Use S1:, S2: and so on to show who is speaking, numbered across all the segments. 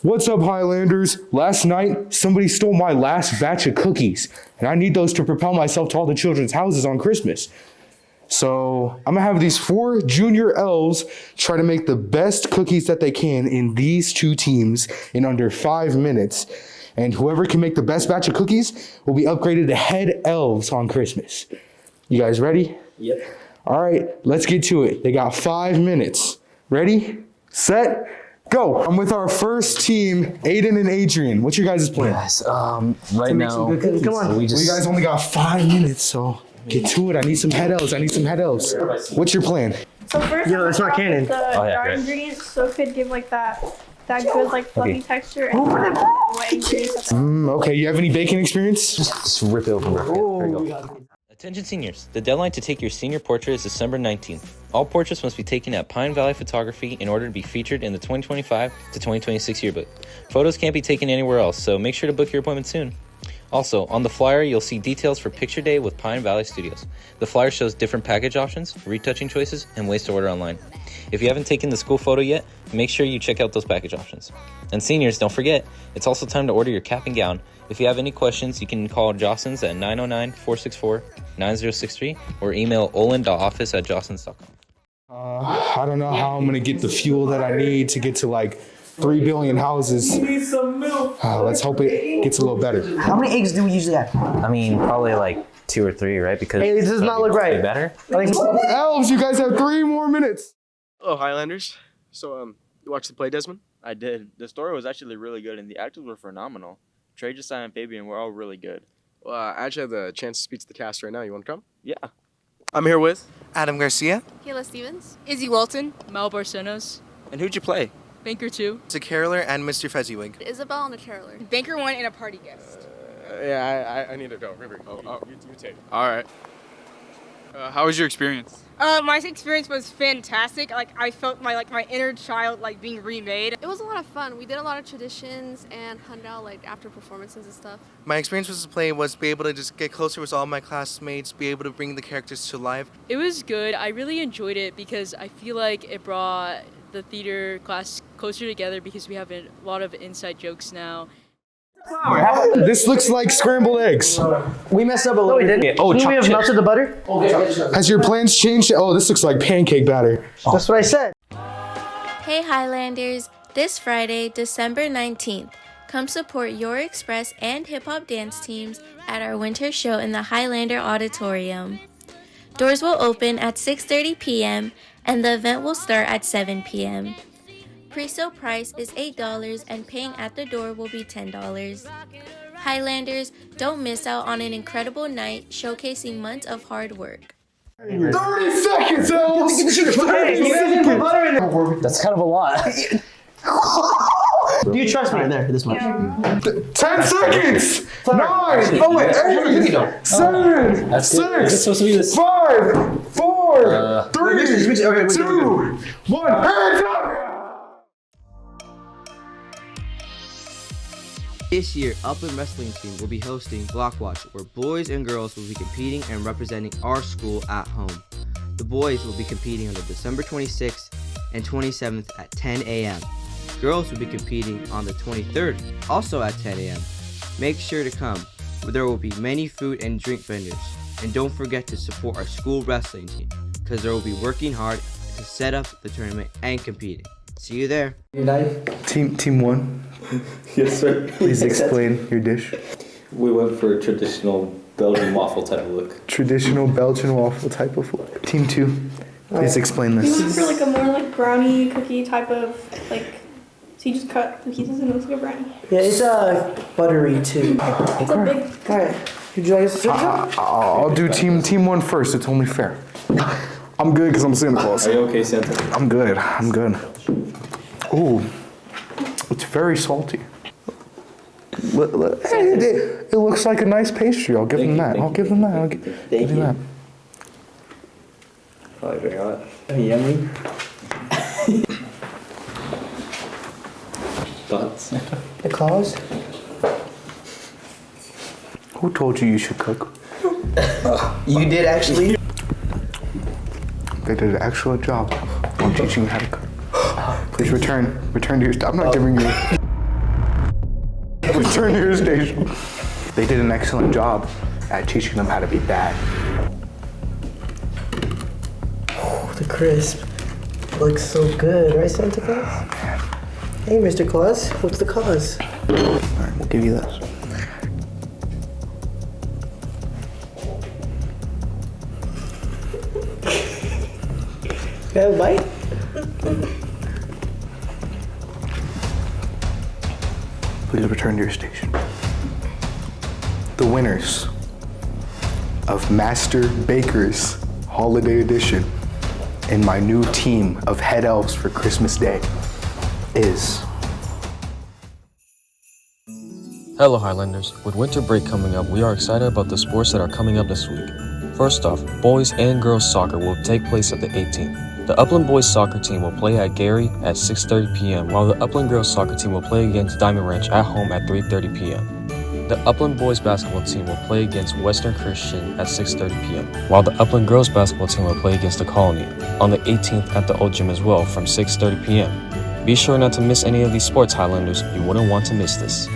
S1: What's up, Highlanders? Last night, somebody stole my last batch of cookies, and I need those to propel myself to all the children's houses on Christmas. So I'm gonna have these 4 junior elves try to make the best cookies that they can in these 2 teams in under 5 minutes. And whoever can make the best batch of cookies will be upgraded to head elves on Christmas. You guys ready?
S2: Yep.
S1: All right, let's get to it. They got 5 minutes. Ready, set, go. I'm with our first team, Aiden and Adrian. What's your guys' plan?
S2: Yes, right now,
S1: Come on. You guys only got 5 minutes, so get to it. I need some head elves. What's your plan?
S3: So first,
S4: that's not canon.
S3: The dry ingredients, so it could give like that good like fluffy texture and wet ingredients.
S1: Okay, you have any baking experience?
S2: just rip it open. Here we go.
S5: Attention seniors, the deadline to take your senior portrait is December 19th. All portraits must be taken at Pine Valley Photography in order to be featured in the 2025 to 2026 yearbook. Photos can't be taken anywhere else, so make sure to book your appointment soon. Also, on the flyer, you'll see details for Picture Day with Pine Valley Studios. The flyer shows different package options, retouching choices, and ways to order online. If you haven't taken the school photo yet, make sure you check out those package options. And seniors, don't forget, it's also time to order your cap and gown. If you have any questions, you can call Jostens at 909-464-9063 or email olin.office@jostens.com.
S1: I don't know how I'm gonna get the fuel that I need to get to like 3 billion houses.
S4: Need some milk.
S1: Let's hope it gets a little better.
S4: How many eggs do we usually have?
S2: I mean, probably like 2 or 3, right? Because
S4: Hey, this does not look right.
S2: Better.
S1: Elves, you guys have 3 more minutes.
S6: Hello, Highlanders. So, you watched the play, Desmond?
S7: I did. The story was actually really good, and the actors were phenomenal. Trey, Josiah, and Fabian were all really good.
S6: Well, I actually have the chance to speak to the cast right now. You want to come?
S7: Yeah.
S6: I'm here with.
S8: Adam Garcia,
S9: Kayla Stevens,
S10: Izzy Walton, Mel Barcenos,
S7: And who'd you play?
S10: Banker 2,
S8: the caroler, and Mr. Fezziwig.
S9: Isabel, and the caroler.
S10: Banker 1, and a party guest.
S6: Yeah, I need to go. Remember, you take. All right. How was your experience?
S10: My experience was fantastic. Like I felt my inner child being remade.
S9: It was a lot of fun. We did a lot of traditions and hung out after performances and stuff.
S8: My experience with the play was be able to just get closer with all my classmates, be able to bring the characters to life.
S10: It was good. I really enjoyed it because I feel like it brought the theater class closer together because we have a lot of inside jokes now.
S1: This looks like scrambled eggs.
S4: We messed up a little bit.
S1: Oh,
S4: we have melted the butter?
S1: Has your plans changed? Oh, this looks like pancake batter.
S4: That's what I said.
S11: Hey Highlanders, this Friday, December 19th, come support Your Express and hip hop dance teams at our winter show in the Highlander Auditorium. Doors will open at 6:30 p.m. and the event will start at 7 p.m. Pre-sale price is $8 and paying at the door will be $10. Highlanders, don't miss out on an incredible night showcasing months of hard work.
S1: 30 seconds, elves! 30 seconds!
S2: That's kind of a lot.
S4: Do you trust me? Right there, this much.
S1: 10 seconds! 9! Oh wait, 8! 7! 6! 5! 4! 3! 2! 1! Hands up!
S12: This year, Upland Wrestling Team will be hosting Block Watch, where boys and girls will be competing and representing our school at home. The boys will be competing on December 26th and 27th at 10 a.m. Girls will be competing on the 23rd, also at 10 a.m. Make sure to come, where there will be many food and drink vendors. And don't forget to support our school wrestling team, because they will be working hard to set up the tournament and competing. See you there.
S1: Team 1.
S2: Yes, sir.
S1: Please explain your dish.
S2: We went for a traditional Belgian waffle type of look.
S1: Traditional Belgian waffle type of look. Team 2. Please explain
S3: We
S1: this.
S3: went for a more brownie cookie type of so you just cut the pieces and it looks like a brownie.
S4: Yeah, it's buttery too.
S3: It's a big.
S4: All right. Would you like us to
S1: I'll do team 1 first. It's only fair. I'm good because I'm Santa Claus.
S2: Are you okay, Santa?
S1: I'm good. Ooh, it's very salty. It looks like a nice pastry. I'll give them that. I'll give them that.
S2: Probably very hot.
S4: Yummy.
S2: Thoughts?
S4: The claws?
S1: Who told you should cook?
S4: You did actually.
S1: They did an excellent job on teaching you how to cook. Please return to your. I'm not giving you. return to your station. They did an excellent job at teaching them how to be bad.
S4: Oh, the crisp. Looks so good, right, Santa Claus?
S1: Oh, man.
S4: Hey, Mr. Claus, what's the cause?
S1: All right, we'll give you this.
S4: You have a bite?
S1: Please return to your station. The winners of Master Baker's Holiday Edition and my new team of head elves for Christmas Day is...
S13: Hello Highlanders, with winter break coming up, we are excited about the sports that are coming up this week. First off, boys and girls soccer will take place at the 18th. The Upland boys soccer team will play at Gary at 6:30 p.m. while the Upland girls soccer team will play against Diamond Ranch at home at 3:30 p.m. The Upland boys basketball team will play against Western Christian at 6:30 p.m. while the Upland girls basketball team will play against the Colony on the 18th at the Old Gym as well from 6:30 p.m. Be sure not to miss any of these sports, Highlanders. You wouldn't want to miss this.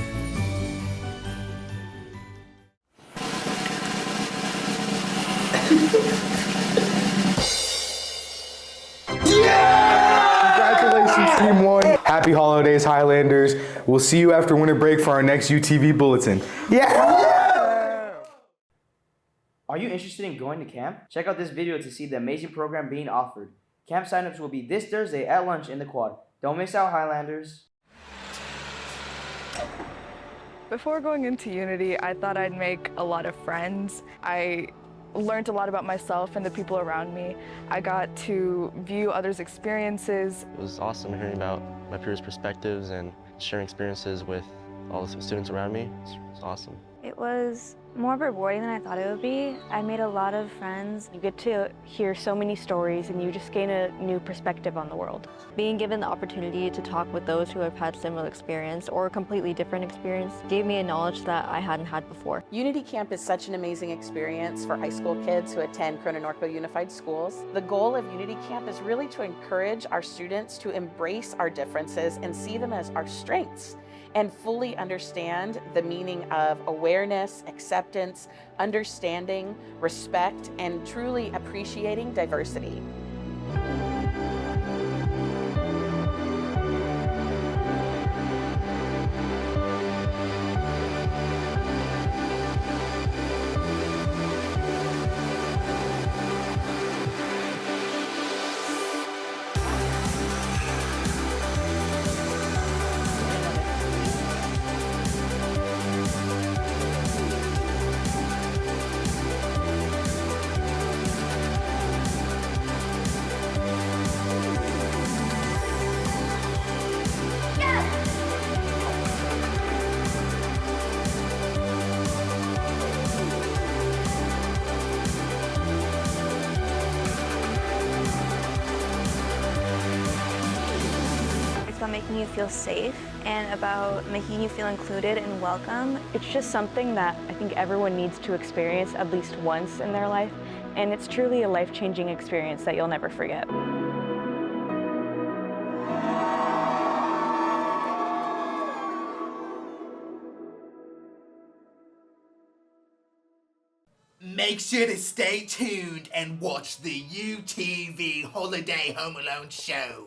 S1: Congratulations, Team 1. Happy holidays, Highlanders. We'll see you after winter break for our next UTV Bulletin. Yeah!
S12: Are you interested in going to camp? Check out this video to see the amazing program being offered. Camp signups will be this Thursday at lunch in the quad. Don't miss out, Highlanders.
S14: Before going into Unity, I thought I'd make a lot of friends. I learned a lot about myself and the people around me. I got to view others' experiences.
S15: It was awesome hearing about my peers' perspectives and sharing experiences with all the students around me. It's awesome.
S16: It was more rewarding than I thought it would be. I made a lot of friends. You get to hear so many stories and you just gain a new perspective on the world.
S17: Being given the opportunity to talk with those who have had similar experience or a completely different experience gave me a knowledge that I hadn't had before.
S18: Unity Camp is such an amazing experience for high school kids who attend Corona Northville Unified Schools. The goal of Unity Camp is really to encourage our students to embrace our differences and see them as our strengths, and fully understand the meaning of awareness, acceptance, understanding, respect, and truly appreciating diversity.
S16: It's about making you feel safe and about making you feel included and welcome.
S14: It's just something that I think everyone needs to experience at least once in their life, and it's truly a life-changing experience that you'll never forget.
S19: Make sure to stay tuned and watch the UTV Holiday Home Alone show.